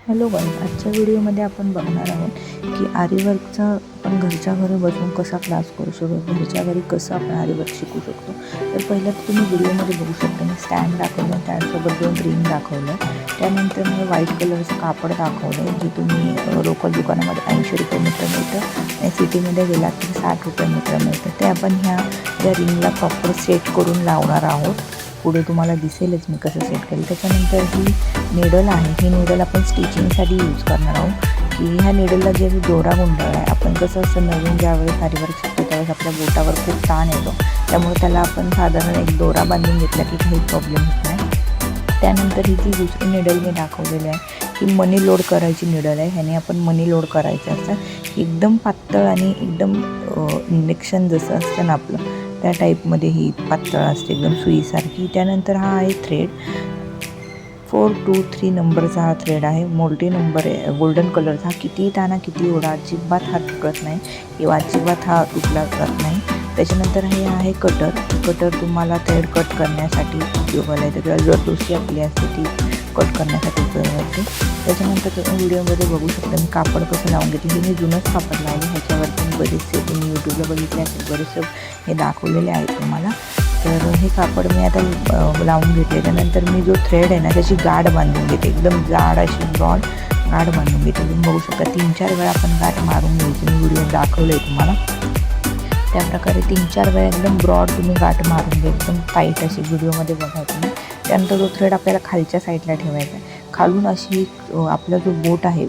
Hello guys, आजच्या व्हिडिओमध्ये आपण बघणार आहोत की आरीवर्कचा आपण घरच्या घरी बसून कसा क्लास करू शकतो, घरच्या घरी कसं आपण आरीवर्क शिकू शकतो. तर पहिलं तुम्ही व्हिडिओमध्ये बघू शकता, मी स्टँड दाखवलं, त्यासोबत 2 रिंग दाखवलं. त्यानंतर मी व्हाईट कलरचं कापड दाखवलं, जे तुम्ही लोकल दुकानामध्ये 80 रुपये मीटर मिळतं आणि सिटीमध्ये गेलात तर 60 रुपये मीटर मिळतं. ते आपण ह्या रिंगला प्रॉपर सेट करून लावणार आहोत. पुढे तुम्हाला दिसेलच मी कसं सेट केलं. त्याच्यानंतर ही निडल आहे, ही निडल आपण स्टिचिंगसाठी यूज करणार आहोत. की ह्या निडलला जे दोरा गुंडाळा आहे, आपण कसं असं नवीन ज्यावेळेस आरीवर्क शिकतो त्यावेळेस आपल्या बोटावर खूप ताण येतो, त्यामुळे त्याला आपण साधारण एक दोरा बांधून घेतला की काही प्रॉब्लेम होत नाही. त्यानंतर ही जी दुसरी निडल मी दाखवलेली आहे ही मनी लोड करायची निडल आहे. ह्याने आपण मनी लोड करायचं असतं. एकदम पातळ आणि एकदम इंजेक्शन जसं असतं ना आपलं त्या टाईपमध्ये ही पातळ असते, एकदम सुईसारखी. त्यानंतर हा आहे थ्रेड, 423 नंबरचा हा थ्रेड आहे. मोल्टी नंबर आहे, गोल्डन कलरचा. कितीही ताना किती ओढा अजिबात हा तुटत नाही किंवा अजिबात हा तुटला जात नाही. त्याच्यानंतर हे आहे कटर. कटर तुम्हाला थ्रेड कट करण्यासाठी उपयोगाला येतं किंवा जर दुसरी आपली असते ती कट करण्यासाठी उपयोग येते. त्याच्यानंतर तुम्ही व्हिडिओमध्ये बघू शकता मी कापड कसं लावून घेते. हे मी जुनंच कापड लावले, ह्याच्यावरती बरेचसे तुम्ही यूट्यूबला बघितले असेल, बरेचसे हे दाखवलेले आहेत तुम्हाला. तर हे कापड मी आता लावून घेतले. त्यानंतर मी जो थ्रेड आहे ना त्याची गाठ बांधून घेते, एकदम जाड अशी ब्रॉड गाठ बांधून घेते. तुम्ही बघू शकता 3-4 वेळा आपण गाठ मारून घ्यायची. मी व्हिडिओ दाखवलं आहे तुम्हाला त्याप्रकारे 3-4 वेळा एकदम ब्रॉड तुम्ही गाठ मारून घ्या, एकदम टाईट अशी व्हिडिओमध्ये बघा तुम्ही. त्यानंतर जो थ्रेड आपल्याला खालच्या साईडला ठेवायचा आहे, खालून अशी आपला जो बोट आहे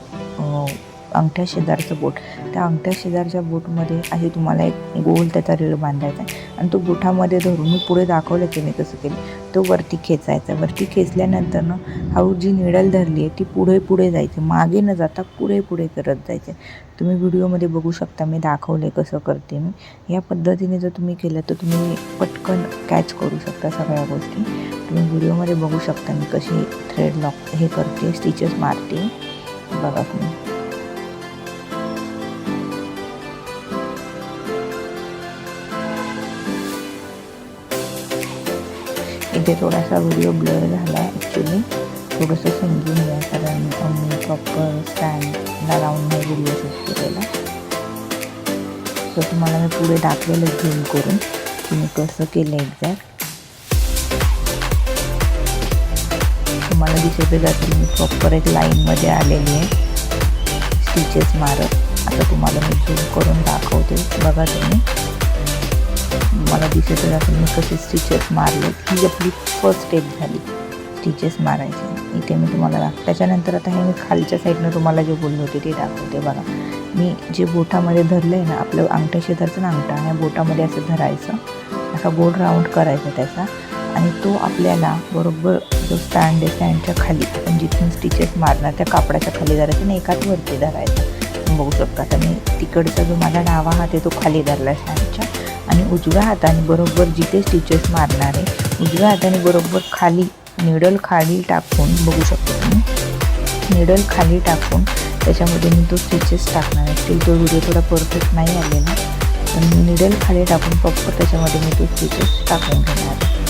अंगठ्या शेजारचं बोट, त्या अंगठ्या शेजारच्या बोटमध्ये अशी तुम्हाला एक गोल त्याचा रीळ बांधायचा आहे आणि तो बोटामध्ये धरून मी पुढे दाखवलं की मी कसं केलं, तो वरती खेचायचा. वरती खेचल्यानंतर ना हळू जी निडल धरली आहे ती पुढे पुढे जायची, मागे न जाता पुढे पुढे करत जायचं. तुम्ही व्हिडिओमध्ये बघू शकता मी दाखवले कसं करते मी. या पद्धतीने जर तुम्ही केलं तर तुम्ही पटकन कॅच करू शकता सगळ्या गोष्टी. तुम्ही व्हिडिओमध्ये बघू शकता मी कशी थ्रेड लॉक हे करते, स्टिचेस मारते, बघा तुम्ही. इथे थोडासा व्हिडिओ ब्लर झाला आहे, ॲक्च्युली थोडंसं समजून घ्या, कारण मी प्रॉपर स्टँडला लावून हे व्हिडिओ शूट केलेला. तर तुम्हाला मी पुढे दाखवेलं झूम करून की मी कसं केलं एक्झॅक्ट. तुम्हाला दिसत जातील मी प्रॉपर एक लाईनमध्ये आलेली आहे स्टिचेस मारत. आता तुम्हाला मी झूम करून दाखवते, बघा तुम्ही. मला दिसत असेल मी कसे स्टिचेस मारले. ही आपली फर्स्ट स्टेप झाली स्टिचेस मारायचे. इथे मी तुम्हाला त्याच्यानंतर आता हे मी खालच्या साईडनं तुम्हाला जे बोलले होते ते दाखवते. बघा मी जे बोटामध्ये धरलं आहे ना, आपलं अंगठ्या शेजारचं ना अंगठा, ह्या बोटामध्ये असं धरायचं, असा गोल राऊंड करायचा त्याचा, आणि तो आपल्याला बरोबर जो स्टँड आहे स्टँडच्या खाली आपण जिथून स्टिचेस मारणार त्या कापडाच्या खाली धरायचं आणि एकाच वरती धरायचा. बघू शकता आता मी तिकडचा जो माझा डावा हात आहे तो खाली धरला स्टँडच्या, आणि उजव्या हाताने बरोबर जिथे स्टिचेस मारणार आहे उजव्या हाताने बरोबर खाली निडल खाली टाकून, बघू शकतो तुम्ही, निडल खाली टाकून त्याच्यामध्ये मी तो स्टिचेस टाकणार आहे. स्टील तो व्हिडिओ थोडा परफेक्ट नाही आलेला, पण मी निडल खाली टाकून प्रॉपर त्याच्यामध्ये मी तो स्टिचेस टाकून घेणार आहे.